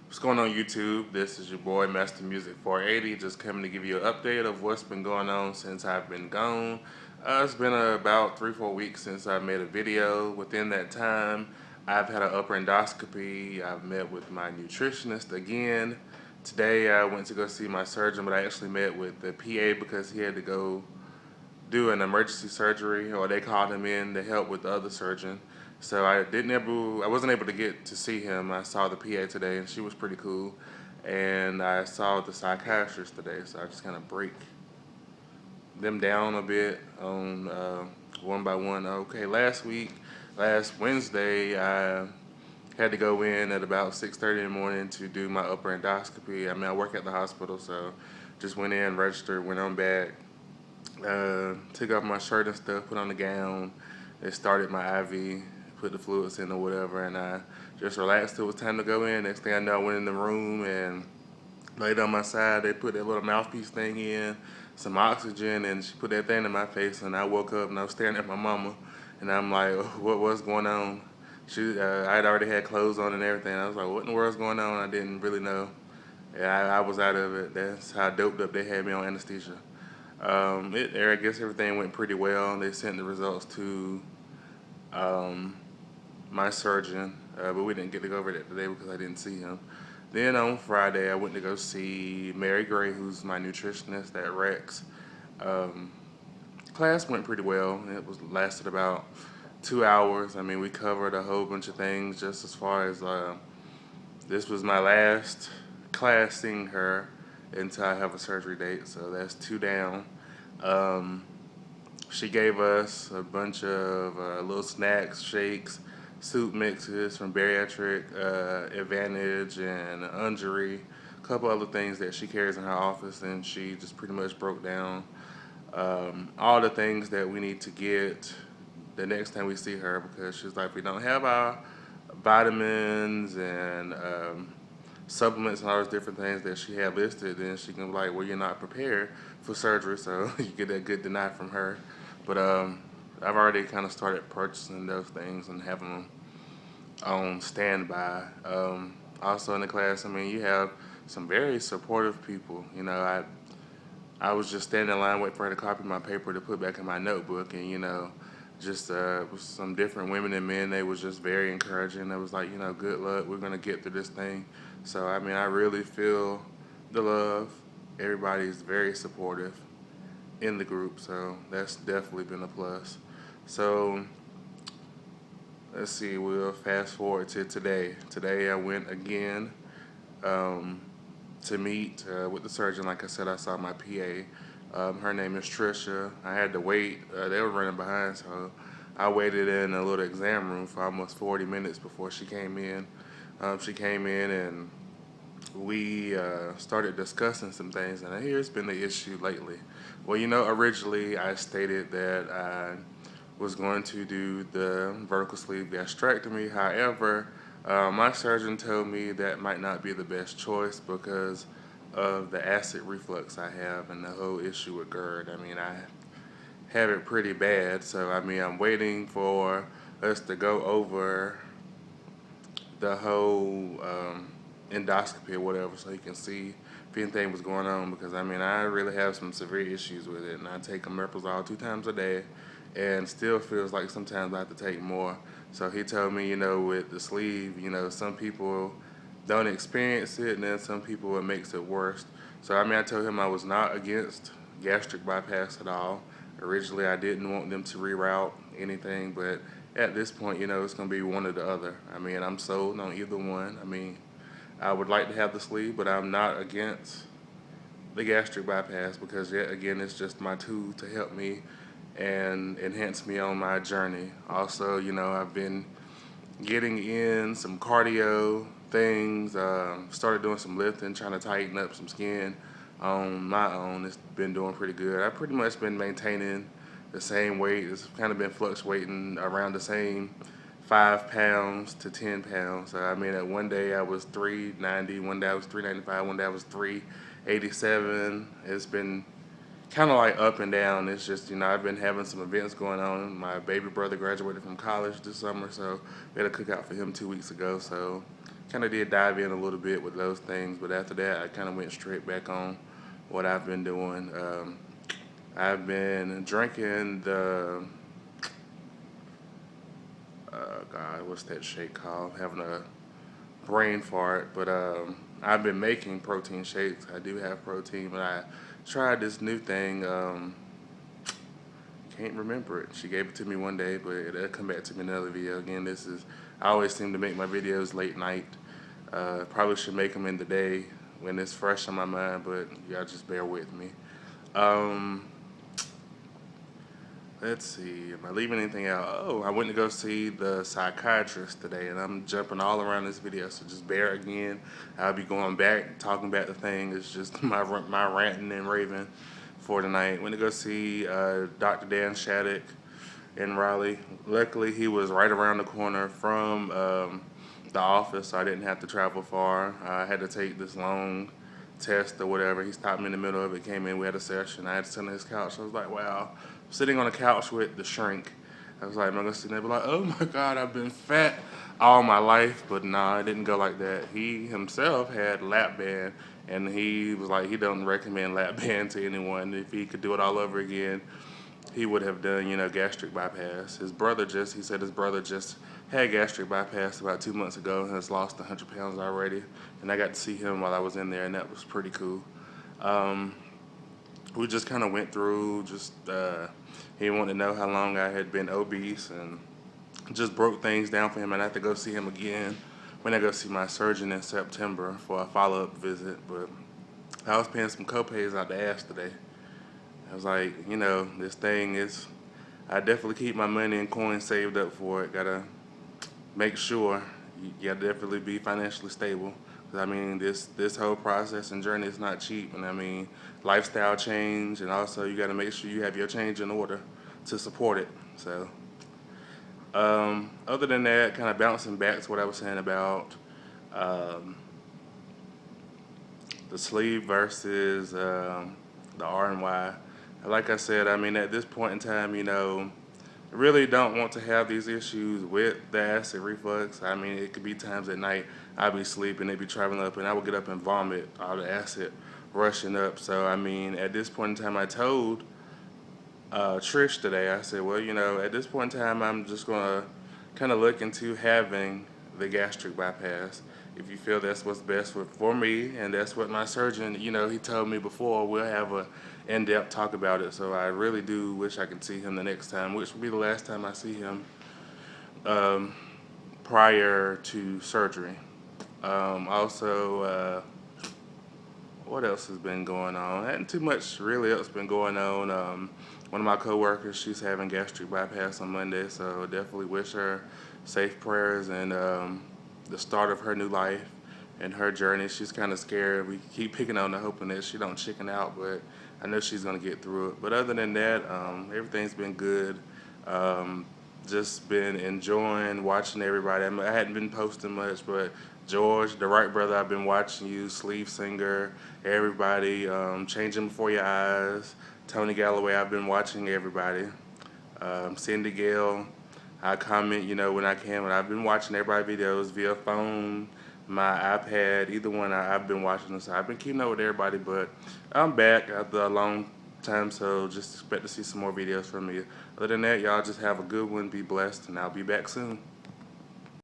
What's going on YouTube? This is your boy Master Music 480, just coming to give you an update of what's been going on since I've been gone. It's been about 3-4 weeks since I made a video. Within that time, I've had an upper endoscopy. I've met with my nutritionist again. Today I went to go see my surgeon, but I actually met with the PA because he had to go do an emergency surgery, or they called him in to help with the other surgeon. So I wasn't able to get to see him. I saw the PA today, and she was pretty cool. And I saw the psychiatrist today, so I just kind of break them down a bit on one by one. Okay, last Wednesday, I had to go in at about 6:30 in the morning to do my upper endoscopy. I mean, I work at the hospital, so just went in, registered, went on back, took off my shirt and stuff, put on the gown. They started my IV, put the fluids in or whatever, and I just relaxed till it was time to go in. Next thing I know, I went in the room and laid on my side. They put that little mouthpiece thing in, some oxygen, and she put that thing in my face. And I woke up and I was staring at my mama, and I'm like, what's going on? I had already had clothes on and everything. I was like, what in the world's going on? I didn't really know. Yeah, I was out of it. That's how doped up they had me on anesthesia. I guess everything went pretty well. They sent the results to um, my surgeon, but we didn't get to go over that today because I didn't see him. Then on Friday, I went to go see Mary Gray, who's my nutritionist at Rex. Um, Class went pretty well. It lasted about 2 hours. I mean, we covered a whole bunch of things. Just as far as this was my last class seeing her until I have a surgery date, so that's two down. Um, she gave us a bunch of little snacks, shakes, soup mixes from Bariatric Advantage and Ungery, a couple other things that she carries in her office, and she just pretty much broke down all the things that we need to get the next time we see her, because she's like, we don't have our vitamins and supplements and all those different things that she had listed, then she can be like, well, you're not prepared for surgery, so you get that good deny from her. But I've already kind of started purchasing those things and having them on standby. Also in the class, I mean, you have some very supportive people. I was just standing in line waiting for her to copy my paper to put back in my notebook, and just with some different women and men, they was just very encouraging. They was like, good luck, we're gonna get through this thing. So I mean, I really feel the love. Everybody's very supportive in the group, so that's definitely been a plus. So let's see, we'll fast forward to today. Today I went again um, to meet with the surgeon. Like I said, I saw my PA. Her name is Trisha. I had to wait. They were running behind, so I waited in a little exam room for almost 40 minutes before she came in. She came in and we started discussing some things, and here's been the issue lately. Well, originally I stated that I was going to do the vertical sleeve gastrectomy. However, my surgeon told me that might not be the best choice because of the acid reflux I have and the whole issue with GERD. I mean, I have it pretty bad, so I mean, I'm waiting for us to go over the whole endoscopy or whatever, so you can see if anything was going on, because I mean, I really have some severe issues with it, and I take omeprazole 2 times a day and still feels like sometimes I have to take more. So he told me, with the sleeve, some people don't experience it, and then some people it makes it worse. So I mean, I told him I was not against gastric bypass at all. Originally I didn't want them to reroute anything, but at this point, it's going to be one or the other. I mean, I'm sold on either one. I mean, I would like to have the sleeve, but I'm not against the gastric bypass because, yet again, it's just my tool to help me and enhance me on my journey. Also, I've been getting in some cardio things, started doing some lifting, trying to tighten up some skin on my own. It's been doing pretty good. I've pretty much been maintaining the same weight. It's kind of been fluctuating around the same 5 pounds to 10 pounds. I mean, at one day I was 390, one day I was 395, one day I was 387. It's been kind of like up and down. It's just, I've been having some events going on. My baby brother graduated from college this summer, so we had a cookout for him 2 weeks ago. So kind of did dive in a little bit with those things, but after that, I kind of went straight back on what I've been doing. I've been drinking the God, what's that shake called? Having a brain fart, but I've been making protein shakes. I do have protein, but I tried this new thing. Can't remember it. She gave it to me one day, but it'll come back to me in another video. Again, I always seem to make my videos late night. Probably should make them in the day when it's fresh on my mind, but y'all just bear with me. Um, let's see, am I leaving anything out? Oh, I went to go see the psychiatrist today, and I'm jumping all around this video, so just bear again. I'll be going back, talking about the thing. It's just my ranting and raving for tonight. Went to go see Dr. Dan Shattuck in Raleigh. Luckily, he was right around the corner from the office, so I didn't have to travel far. I had to take this long test or whatever. He stopped me in the middle of it, came in, we had a session. I had to sit on his couch. I was like, wow. Sitting on a couch with the shrink. I was like, am I going to sit there and be like, oh my God, I've been fat all my life? But nah, it didn't go like that. He himself had lap band, and he was like, he doesn't recommend lap band to anyone. If he could do it all over again, he would have done, gastric bypass. He said his brother just had gastric bypass about 2 months ago and has lost 100 pounds already. And I got to see him while I was in there, and that was pretty cool. We just kind of went through, he wanted to know how long I had been obese, and just broke things down for him. And I have to go see him again when I go see my surgeon in September for a follow-up visit. But I was paying some co-pays out the ass today. I was like, this thing is, I definitely keep my money and coins saved up for it. Gotta make sure you gotta definitely be financially stable. 'Cause I mean, this whole process and journey is not cheap. And I mean, lifestyle change, and also you gotta make sure you have your change in order to support it. So, other than that, kind of bouncing back to what I was saying about the sleeve versus the R and Y. Like I said, I mean, at this point in time, I really don't want to have these issues with the acid reflux. I mean, it could be times at night I'd be sleeping, it'd be traveling up, and I would get up and vomit all the acid rushing up. So, I mean, at this point in time, I told Trish today, I said, well, at this point in time, I'm just going to kind of look into having the gastric bypass. If you feel that's what's best for me, and that's what my surgeon, he told me before, we'll have a in-depth talk about it. So I really do wish I could see him the next time, which will be the last time I see him prior to surgery. Also, what else has been going on? Hadn't too much really else been going on. One of my coworkers, she's having gastric bypass on Monday, so definitely wish her safe prayers and the start of her new life and her journey. She's kind of scared. We keep picking on her, hoping that she don't chicken out, but I know she's gonna get through it. But other than that, everything's been good. Just been enjoying watching everybody. I hadn't been posting much, but George, the Wright brother, I've been watching you, Sleeve Singer, everybody, Changing Before Your Eyes, Tony Galloway, I've been watching everybody. Cindy Gale, I comment, when I can, but I've been watching everybody's videos via phone, my iPad, either one, I've been watching them. So I've been keeping up with everybody, but I'm back after a long time, so just expect to see some more videos from me. Other than that, y'all just have a good one, be blessed, and I'll be back soon.